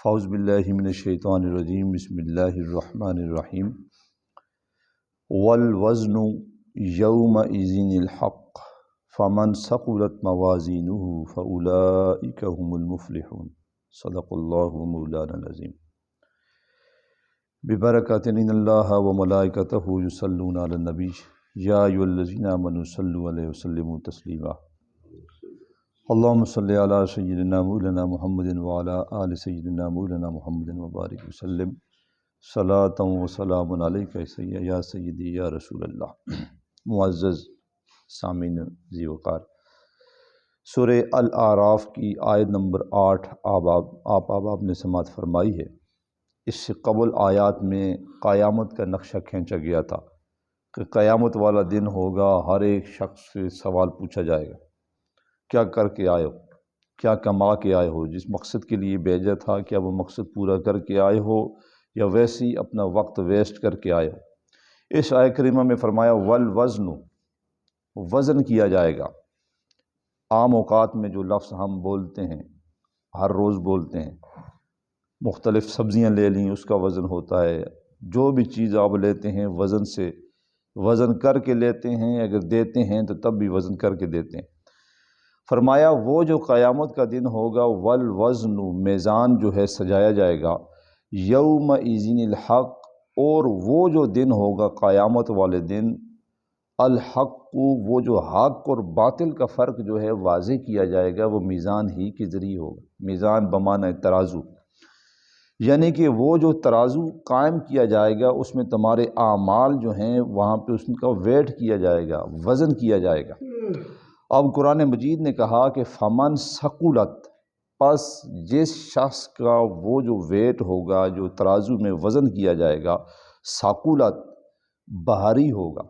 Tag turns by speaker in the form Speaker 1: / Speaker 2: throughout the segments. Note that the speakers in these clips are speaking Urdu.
Speaker 1: اعوذ باللہ من الشیطان الرجیم بسم اللہ الرحمن الرحیم والوزن یومئذ الحق فمن ثقلت موازینہ فاولئک هم المفلحون صدق اللہ مولانا العظیم ببرکات ان اللہ وملائکتہ یصلون علی النبی یا ایھا الذین آمنوا صلوا علیہ وسلموا تسلیما اللہم صلی علی سیدنا مولانا محمد وعلی آل سیدنا مولانا محمد وبارک وسلم صلاۃ و سلام علیک یا سیدی یا رسول اللہ۔ معزز سامعین ذی وقار، سورہ الاعراف کی آیت نمبر 8 آپ نے سماعت فرمائی ہے۔ اس سے قبل آیات میں قیامت کا نقشہ کھینچا گیا تھا کہ قیامت والا دن ہوگا، ہر ایک شخص سے سوال پوچھا جائے گا، کیا کر کے آئے ہو، کیا کما کے آئے ہو، جس مقصد کے لیے بھیجا تھا کیا وہ مقصد پورا کر کے آئے ہو یا ویسے ہی اپنا وقت ویسٹ کر کے آئے ہو۔ اس آیت کریمہ میں فرمایا والوزن، وزن کیا جائے گا۔ عام اوقات میں جو لفظ ہم بولتے ہیں، ہر روز بولتے ہیں، مختلف سبزیاں لے لیں اس کا وزن ہوتا ہے، جو بھی چیز آپ لیتے ہیں وزن سے، وزن کر کے لیتے ہیں، اگر دیتے ہیں تو تب بھی وزن کر کے دیتے ہیں۔ فرمایا وہ جو قیامت کا دن ہوگا، والوزن، میزان جو ہے سجایا جائے گا، یومئذ الحق، اور وہ جو دن ہوگا قیامت والے دن، الحق، وہ جو حق اور باطل کا فرق جو ہے واضح کیا جائے گا، وہ میزان ہی کے ذریعے ہوگا۔ میزان بمعنی ترازو، یعنی کہ وہ جو ترازو قائم کیا جائے گا اس میں تمہارے اعمال جو ہیں وہاں پہ اس کا ویٹ کیا جائے گا، وزن کیا جائے گا۔ اب قرآن مجید نے کہا کہ فمن ثقلت، پس جس شخص کا وہ جو ویٹ ہوگا، جو ترازو میں وزن کیا جائے گا، ثقلت، بھاری ہوگا۔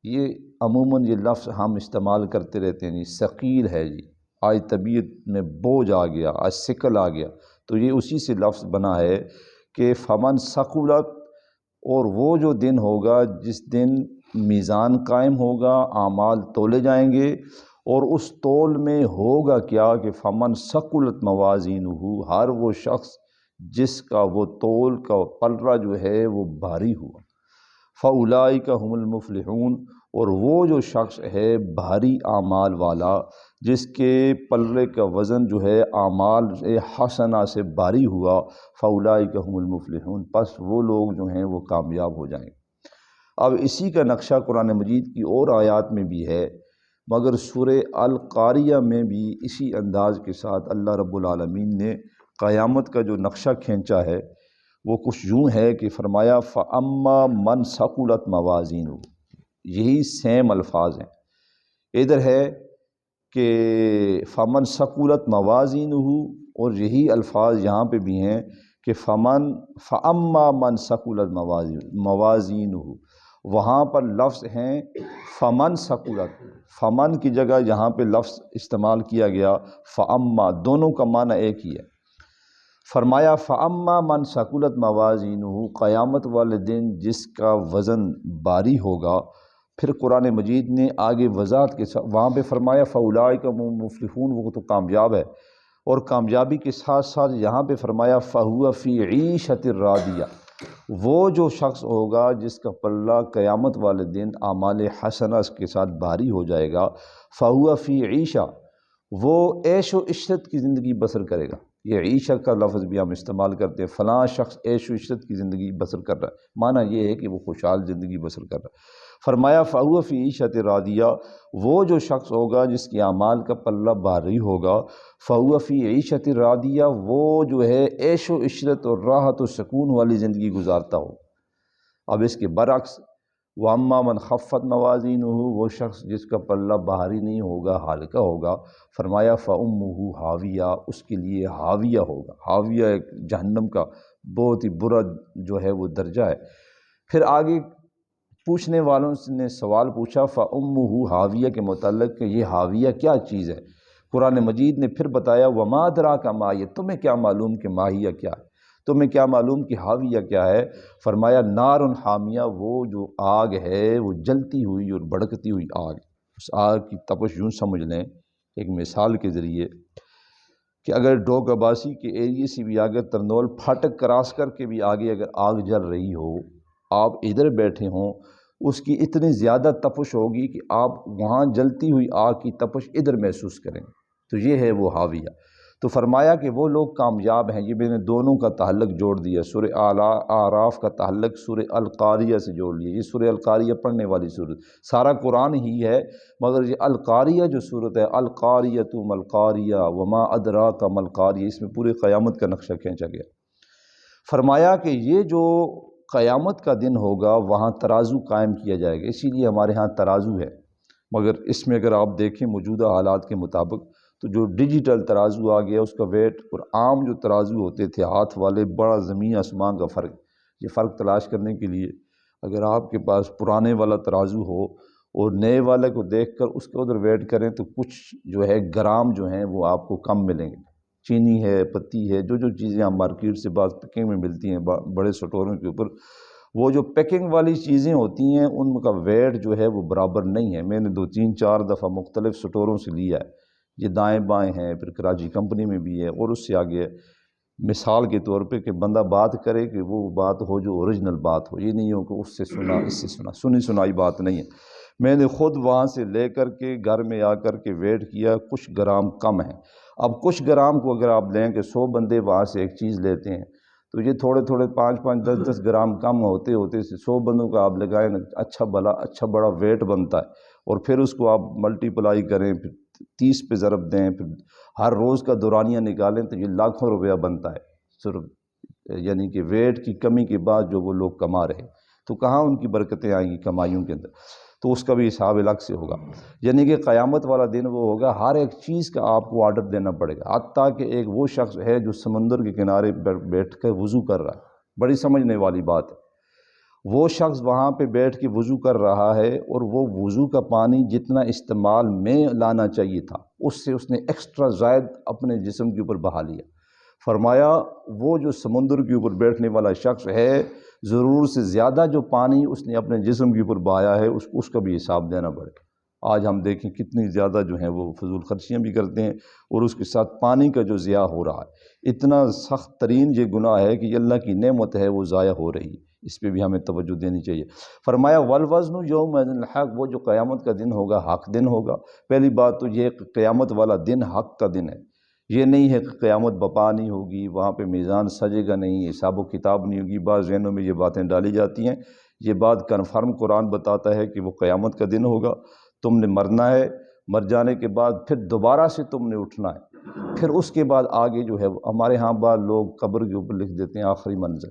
Speaker 1: یہ عموماً یہ لفظ ہم استعمال کرتے رہتے ہیں، جی ثقیل ہے، جی آج طبیعت میں بوجھ آ گیا، آج ثقل آ گیا، تو یہ اسی سے لفظ بنا ہے کہ فمن ثقلت، اور وہ جو دن ہوگا جس دن میزان قائم ہوگا، اعمال تولے جائیں گے، اور اس تول میں ہوگا کیا کہ فمن ثقلت موازینہ، ہر وہ شخص جس کا وہ تول کا پلڑا جو ہے وہ بھاری ہوا، فاولئک هم المفلحون، اور وہ جو شخص ہے بھاری اعمال والا، جس کے پلڑے کا وزن جو ہے اعمال حسنہ سے بھاری ہوا، فاولئک هم المفلحون، پس وہ لوگ جو ہیں وہ کامیاب ہو جائیں گے۔ اب اسی کا نقشہ قرآن مجید کی اور آیات میں بھی ہے، مگر سورہ القاریہ میں بھی اسی انداز کے ساتھ اللہ رب العالمین نے قیامت کا جو نقشہ کھینچا ہے وہ کچھ یوں ہے کہ فرمایا فَأَمَّا مَنْ ثَقُلَتْ مَوَازِينُهُ، یہی سیم الفاظ ہیں۔ ادھر ہے کہ فَمَنْ ثَقُلَتْ مَوَازِينُهُ، اور یہی الفاظ یہاں پہ بھی ہیں کہ فَأَمَّا مَنْ ثَقُلَتْ مَوَازِينُهُ، وہاں پر لفظ ہیں فمن ثقلت، فمن کی جگہ یہاں پہ لفظ استعمال کیا گیا فاما، دونوں کا معنی ایک ہی ہے۔ فرمایا فاما من ثقلت موازینہ، قیامت والے دن جس کا وزن بھاری ہوگا۔ پھر قرآن مجید نے آگے وضاحت کے ساتھ وہاں پہ فرمایا فاولئک هم المفلحون، وہ تو کامیاب ہے، اور کامیابی کے ساتھ ساتھ یہاں پہ فرمایا فہو فی عیشۃ راضیہ، وہ جو شخص ہوگا جس کا پلہ قیامت والے دن اعمال حسنہ کے ساتھ بھاری ہو جائے گا، فہو فی عیشہ، وہ عیش و عشرت کی زندگی بسر کرے گا۔ یہ عیشہ کا لفظ بھی ہم استعمال کرتے ہیں، فلاں شخص عیش و عشرت کی زندگی بسر کر رہا ہے، معنی یہ ہے کہ وہ خوشحال زندگی بسر کر رہا ہے۔ فرمایا فہو فی عیشۃ راضیہ، وہ جو شخص ہوگا جس کی اعمال کا پلہ بھاری ہوگا، فہو فی عیشۃ راضیہ، وہ جو ہے عیش و عشرت اور راحت و سکون والی زندگی گزارتا ہو۔ اب اس کے برعکس واما من خفت موازینہ، وہ شخص جس کا پلہ بھاری نہیں ہوگا، ہلکا ہوگا، فرمایا فامہ ہاویہ، اس کے لیے ہاویہ ہوگا۔ ہاویہ ایک جہنم کا بہت ہی برا جو ہے وہ درجہ ہے۔ پھر آگے پوچھنے والوں نے سوال پوچھا فامہ ہاویہ کے متعلق کہ یہ ہاویہ کیا چیز ہے؟ قرآن مجید نے پھر بتایا وما ادراک ما ہی، تمہیں کیا معلوم کہ ماہیہ کیا ہے، تمہیں کیا معلوم کہ حاویہ کیا ہے؟ فرمایا نار حامیہ، وہ جو آگ ہے وہ جلتی ہوئی اور بھڑکتی ہوئی آگ۔ اس آگ کی تپش یوں سمجھ لیں ایک مثال کے ذریعے کہ اگر ڈوگ عباسی کے ایریے سے بھی آگے ترنول پھاٹک کراس کر کے بھی آگے اگر آگ جل رہی ہو، آپ ادھر بیٹھے ہوں، اس کی اتنی زیادہ تپش ہوگی کہ آپ وہاں جلتی ہوئی آگ کی تپش ادھر محسوس کریں۔ تو یہ ہے وہ حاویہ۔ تو فرمایا کہ وہ لوگ کامیاب ہیں۔ یہ میں نے دونوں کا تعلق جوڑ دیا، سورہ اعراف کا تعلق سورہ القاریہ سے جوڑ لیا۔ یہ سورہ القاریہ پڑھنے والی صورت، سارا قرآن ہی ہے، مگر یہ القاریہ جو صورت ہے، القاریۃ ما القاریہ وما ادراک ما القاریہ، اس میں پورے قیامت کا نقشہ کھینچا گیا۔ فرمایا کہ یہ جو قیامت کا دن ہوگا وہاں ترازو قائم کیا جائے گا، اسی لیے ہمارے ہاں ترازو ہے، مگر اس میں اگر آپ دیکھیں موجودہ حالات کے مطابق تو جو ڈیجیٹل ترازو آ گیا، اس کا ویٹ اور عام جو ترازو ہوتے تھے ہاتھ والے، بڑا زمین آسمان کا فرق۔ یہ فرق تلاش کرنے کے لیے اگر آپ کے پاس پرانے والا ترازو ہو اور نئے والے کو دیکھ کر اس کے ادھر ویٹ کریں تو کچھ جو ہے گرام جو ہیں وہ آپ کو کم ملیں گے۔ چینی ہے، پتی ہے، جو چیزیں ہم مارکیٹ سے بعض پیکنگ میں ملتی ہیں بڑے سٹوروں کے اوپر، وہ جو پیکنگ والی چیزیں ہوتی ہیں ان کا ویٹ جو ہے وہ برابر نہیں ہے۔ میں نے 2-3-4 دفعہ مختلف سٹوروں سے لیا ہے، یہ دائیں بائیں ہیں، پھر کراچی کمپنی میں بھی ہے، اور اس سے آگے مثال کے طور پہ کہ بندہ بات کرے کہ وہ بات ہو جو اوریجنل بات ہو، یہ نہیں ہو کہ اس سے سنا اس سے سنا، سنی سنائی بات نہیں ہے۔ میں نے خود وہاں سے لے کر کے گھر میں آ کر کے ویٹ کیا، کچھ گرام کم ہیں۔ اب کچھ گرام کو اگر آپ لیں کہ 100 بندے وہاں سے ایک چیز لیتے ہیں تو یہ تھوڑے 5-5 10-10 گرام کم ہوتے 100 بندوں کا آپ لگائیں، اچھا بڑا ویٹ بنتا ہے، اور پھر اس کو آپ ملٹیپلائی کریں، پھر 30 پہ ضرب دیں، پھر ہر روز کا دورانیہ نکالیں تو یہ لاکھوں روپیہ بنتا ہے، صرف یعنی کہ ویٹ کی کمی کے بعد جو وہ لوگ کما رہے ہیں، تو کہاں ان کی برکتیں آئیں گی کمائیوں کے اندر؟ تو اس کا بھی حساب الگ سے ہوگا۔ یعنی کہ قیامت والا دن وہ ہوگا، ہر ایک چیز کا آپ کو آرڈر دینا پڑے گا، حتیٰ کہ ایک وہ شخص ہے جو سمندر کے کنارے بیٹھ کر وضو کر رہا ہے، بڑی سمجھنے والی بات ہے، وہ شخص وہاں پہ بیٹھ کے وضو کر رہا ہے اور وہ وضو کا پانی جتنا استعمال میں لانا چاہیے تھا اس سے اس نے ایکسٹرا زائد اپنے جسم کے اوپر بہا لیا۔ فرمایا وہ جو سمندر کے اوپر بیٹھنے والا شخص ہے، ضرور سے زیادہ جو پانی اس نے اپنے جسم کے اوپر بہایا ہے اس کا بھی حساب دینا پڑے۔ آج ہم دیکھیں کتنی زیادہ جو ہیں وہ فضول خرچیاں بھی کرتے ہیں، اور اس کے ساتھ پانی کا جو ضیاع ہو رہا ہے، اتنا سخت ترین یہ گناہ ہے کہ یہ اللہ کی نعمت ہے وہ ضائع ہو رہی ہے، اس پہ بھی ہمیں توجہ دینی چاہیے۔ فرمایا والوزن یومئذ الحق، وہ جو قیامت کا دن ہوگا حق دن ہوگا۔ پہلی بات تو یہ کہ قیامت والا دن حق کا دن ہے، یہ نہیں ہے کہ قیامت بپا نہیں ہوگی، وہاں پہ میزان سجے گا نہیں، حساب و کتاب نہیں ہوگی۔ بعض ذہنوں میں یہ باتیں ڈالی جاتی ہیں، یہ بات کنفرم قرآن بتاتا ہے کہ وہ قیامت کا دن ہوگا، تم نے مرنا ہے، مر جانے کے بعد پھر دوبارہ سے تم نے اٹھنا ہے، پھر اس کے بعد آگے جو ہے ہمارے ہاں بعض لوگ قبر کے اوپر لکھ دیتے ہیں آخری منزل،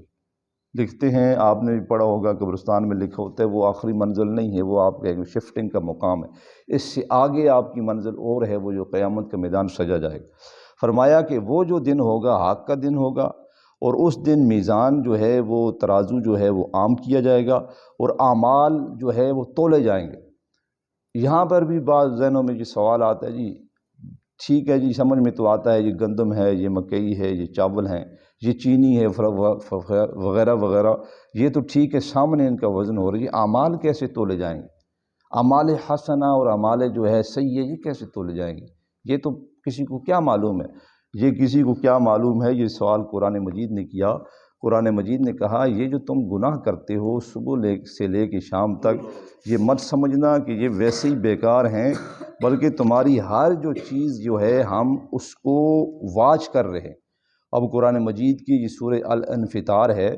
Speaker 1: لکھتے ہیں، آپ نے بھی پڑھا ہوگا قبرستان میں لکھا ہوتا ہے، وہ آخری منزل نہیں ہے، وہ آپ کے شفٹنگ کا مقام ہے، اس سے آگے آپ کی منزل اور ہے، وہ جو قیامت کا میدان سجا جائے گا۔ فرمایا کہ وہ جو دن ہوگا حق کا دن ہوگا، اور اس دن میزان جو ہے وہ ترازو جو ہے وہ عام کیا جائے گا، اور اعمال جو ہے وہ تولے جائیں گے۔ یہاں پر بھی بعض ذہنوں میں یہ سوال آتا ہے، جی ٹھیک ہے جی سمجھ میں تو آتا ہے، یہ گندم ہے، یہ مکئی ہے، یہ چاول ہیں، یہ چینی ہے وغیرہ وغیرہ، یہ تو ٹھیک ہے، سامنے ان کا وزن ہو رہا ہے، اعمال کیسے تولے جائیں گے؟ اعمال حسنہ اور اعمال جو ہے سیئہ یہ کیسے تولے جائیں گے؟ یہ تو کسی کو کیا معلوم ہے؟ یہ کسی کو کیا معلوم ہے؟ یہ سوال قرآن مجید نے کیا۔ قرآن مجید نے کہا یہ جو تم گناہ کرتے ہو صبح سے لے کے شام تک، یہ مت سمجھنا کہ یہ ویسے ہی بیکار ہیں، بلکہ تمہاری ہر جو چیز جو ہے ہم اس کو واچ کر رہے ہیں۔ اب قرآن مجید کی یہ سورہ الانفطار ہے،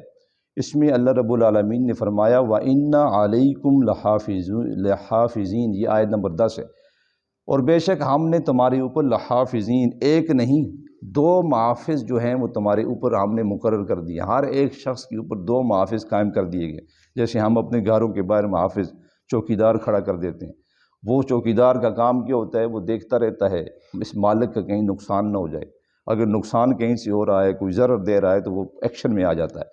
Speaker 1: اس میں اللہ رب العالمین نے فرمایا وَإِنَّ عَلَيْكُمْ لَحَافِظِينَ، یہ آیت نمبر 10 ہے، اور بے شک ہم نے تمہارے اوپر لحافظین، ایک نہیں 2 محافظ جو ہیں وہ تمہارے اوپر ہم نے مقرر کر دیے، ہر ایک شخص کے اوپر 2 محافظ قائم کر دیے گئے۔ جیسے ہم اپنے گھروں کے باہر محافظ چوکیدار کھڑا کر دیتے ہیں، وہ چوکیدار کا کام کیا ہوتا ہے؟ وہ دیکھتا رہتا ہے اس مالک کا کہیں نقصان نہ ہو جائے، اگر نقصان کہیں سے ہو رہا ہے، کوئی ضرر دے رہا ہے تو وہ ایکشن میں آ جاتا ہے۔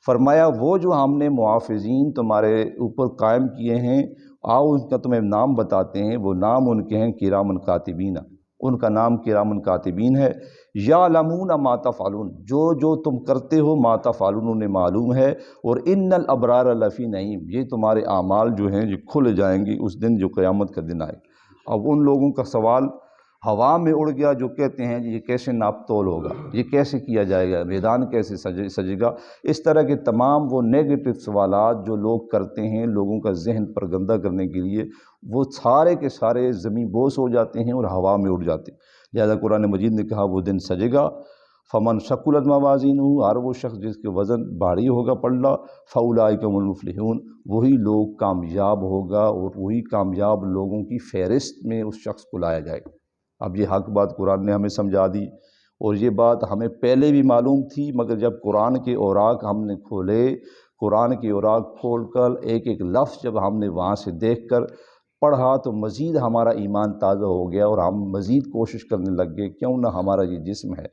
Speaker 1: فرمایا وہ جو ہم نے محافظین تمہارے اوپر قائم کیے ہیں، آؤ ان کا تمہیں نام بتاتے ہیں، وہ نام ان کے ہیں کرامن کاتبین، ان کا نام کرامن کاتبین ہے، یعلمون ما تفعلون، جو تم کرتے ہو ما تفعلون انہیں معلوم ہے، اور ان الابرار لفی نعیم، یہ تمہارے اعمال جو ہیں یہ کھل جائیں گی اس دن جو قیامت کا دن آئے۔ اب ان لوگوں کا سوال ہوا میں اڑ گیا جو کہتے ہیں یہ کیسے ناپ تول ہوگا، یہ کیسے کیا جائے گا، میدان کیسے سجے گا، اس طرح کے تمام وہ نیگیٹو سوالات جو لوگ کرتے ہیں لوگوں کا ذہن پر گندہ کرنے کے لیے، وہ سارے کے سارے زمین بوس ہو جاتے ہیں اور ہوا میں اڑ جاتے ہیں۔ لہذا قرآن مجید نے کہا وہ دن سجے گا، فمن ثقلت موازینہ، ہر وہ شخص جس کے وزن بھاری ہوگا پلڑا، فاولئک هم المفلحون، وہی لوگ کامیاب ہوگا اور وہی کامیاب لوگوں کی فہرست میں اس شخص کو لایا جائے گا۔ اب یہ حق بات قرآن نے ہمیں سمجھا دی، اور یہ بات ہمیں پہلے بھی معلوم تھی، مگر جب قرآن کے اوراق ہم نے کھولے، قرآن کے اوراق کھول کر ایک ایک لفظ جب ہم نے وہاں سے دیکھ کر پڑھا تو مزید ہمارا ایمان تازہ ہو گیا، اور ہم مزید کوشش کرنے لگ گئے کیوں نہ ہمارا یہ جسم ہے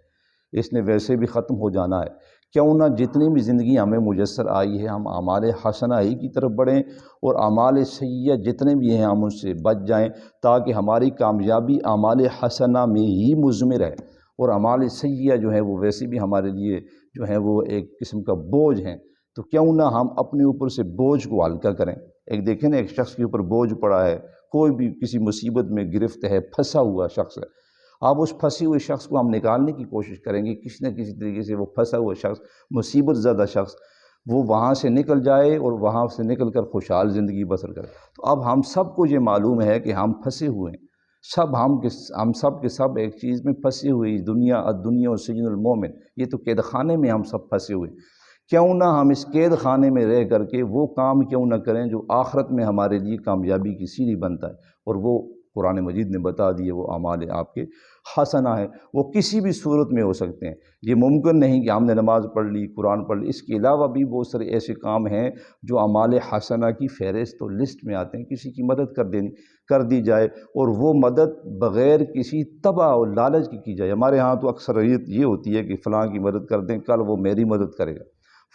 Speaker 1: اس نے ویسے بھی ختم ہو جانا ہے، کیوں نہ جتنی بھی زندگی ہمیں میسر آئی ہے ہم اعمال حسنہ ہی کی طرف بڑھیں، اور اعمال سیئہ جتنے بھی ہیں ہم ان سے بچ جائیں، تاکہ ہماری کامیابی اعمال حسنہ میں ہی مضمر ہے، اور اعمال سیئہ جو ہیں وہ ویسے بھی ہمارے لیے جو ہیں وہ ایک قسم کا بوجھ ہیں۔ تو کیوں نہ ہم اپنے اوپر سے بوجھ کو ہلکا کریں۔ ایک دیکھیں نا، ایک شخص کے اوپر بوجھ پڑا ہے، کوئی بھی کسی مصیبت میں گرفت ہے، پھنسا ہوا شخص ہے، آپ اس پھنسے ہوئے شخص کو ہم نکالنے کی کوشش کریں گے، کسی نہ کسی طریقے سے وہ پھنسا ہوا شخص، مصیبت زدہ شخص، وہ وہاں سے نکل جائے اور وہاں سے نکل کر خوشحال زندگی بسر کرے۔ تو اب ہم سب کو یہ معلوم ہے کہ ہم پھنسے ہوئے ہیں، ہم سب کے سب ایک چیز میں پھنسے ہوئے، دنیا و سجن المومن، یہ تو قید خانے میں ہم سب پھنسے ہوئے۔ کیوں نہ ہم اس قید خانے میں رہ کر کے وہ کام کیوں نہ کریں جو آخرت میں ہمارے لیے کامیابی کی سیڑھی بنتا ہے، اور وہ قرآن مجید نے بتا دیے وہ اعمال آپ کے حسنہ ہیں، وہ کسی بھی صورت میں ہو سکتے ہیں۔ یہ ممکن نہیں کہ ہم نے نماز پڑھ لی، قرآن پڑھ لی، اس کے علاوہ بھی بہت سارے ایسے کام ہیں جو اعمال حسنہ کی فہرست و لسٹ میں آتے ہیں، کسی کی مدد کر دی جائے، اور وہ مدد بغیر کسی تباہ اور لالچ کی جائے۔ ہمارے ہاں تو اکثریت یہ ہوتی ہے کہ فلاں کی مدد کر دیں، کل وہ میری مدد کرے گا،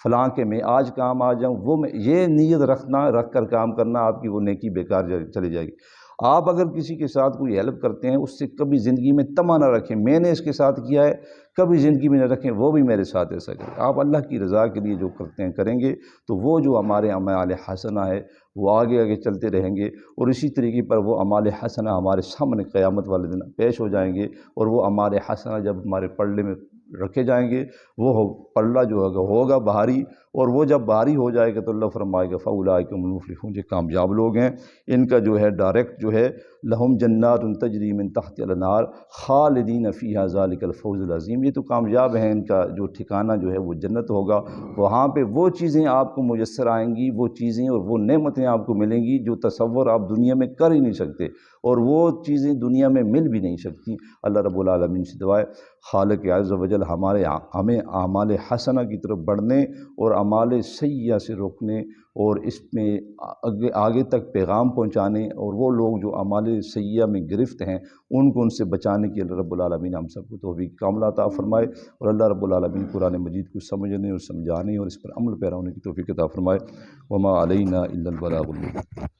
Speaker 1: فلاں کے میں آج کام آ جاؤں، وہ میں یہ نیت رکھ کر کام کرنا، آپ کی وہ نیکی بیکار چلی جائے گی۔ آپ اگر کسی کے ساتھ کوئی ہیلپ کرتے ہیں، اس سے کبھی زندگی میں طمع نہ رکھیں میں نے اس کے ساتھ کیا ہے، کبھی زندگی میں نہ رکھیں وہ بھی میرے ساتھ ایسا کرے۔ آپ اللہ کی رضا کے لیے جو کرتے ہیں کریں گے تو وہ جو ہمارے اعمال حسنہ ہے وہ آگے آگے چلتے رہیں گے، اور اسی طریقے پر وہ اعمال حسنہ ہمارے سامنے قیامت والے دن پیش ہو جائیں گے، اور وہ اعمال حسنہ جب ہمارے پلڑے میں رکھے جائیں گے، وہ پلڑا جو ہوگا بھاری، اور وہ جب بھاری ہو جائے گا تو اللہ فرمائے گا فاولئک هم المفلحون، یہ کامیاب لوگ ہیں، ان کا جو ہے ڈائریکٹ جو ہے لہم جنات تجری من تحت الانہار خالدین فیہا ذلک الفوز العظیم، یہ تو کامیاب ہیں، ان کا جو ٹھکانہ جو ہے وہ جنت ہوگا، وہاں پہ وہ چیزیں آپ کو میسر آئیں گی، وہ چیزیں اور وہ نعمتیں آپ کو ملیں گی جو تصور آپ دنیا میں کر ہی نہیں سکتے، اور وہ چیزیں دنیا میں مل بھی نہیں سکتی۔ اللہ رب العالمین سے دعا ہے خالق عز و جل ہمیں اعمال حسنہ کی طرف بڑھنے اور اعمال سیئہ سے روکنے، اور اس میں آگے تک پیغام پہنچانے، اور وہ لوگ جو اعمال سیئہ میں گرفت ہیں ان کو ان سے بچانے کی اللہ رب العالمین ہم سب کو توفیق کاملہ عطا فرمائے، اور اللہ رب العالمین قرآن مجید کو سمجھنے اور سمجھانے اور اس پر عمل پیرا ہونے کی توفیق عطا فرمائے۔ وما علینا الا البلاغ المبین۔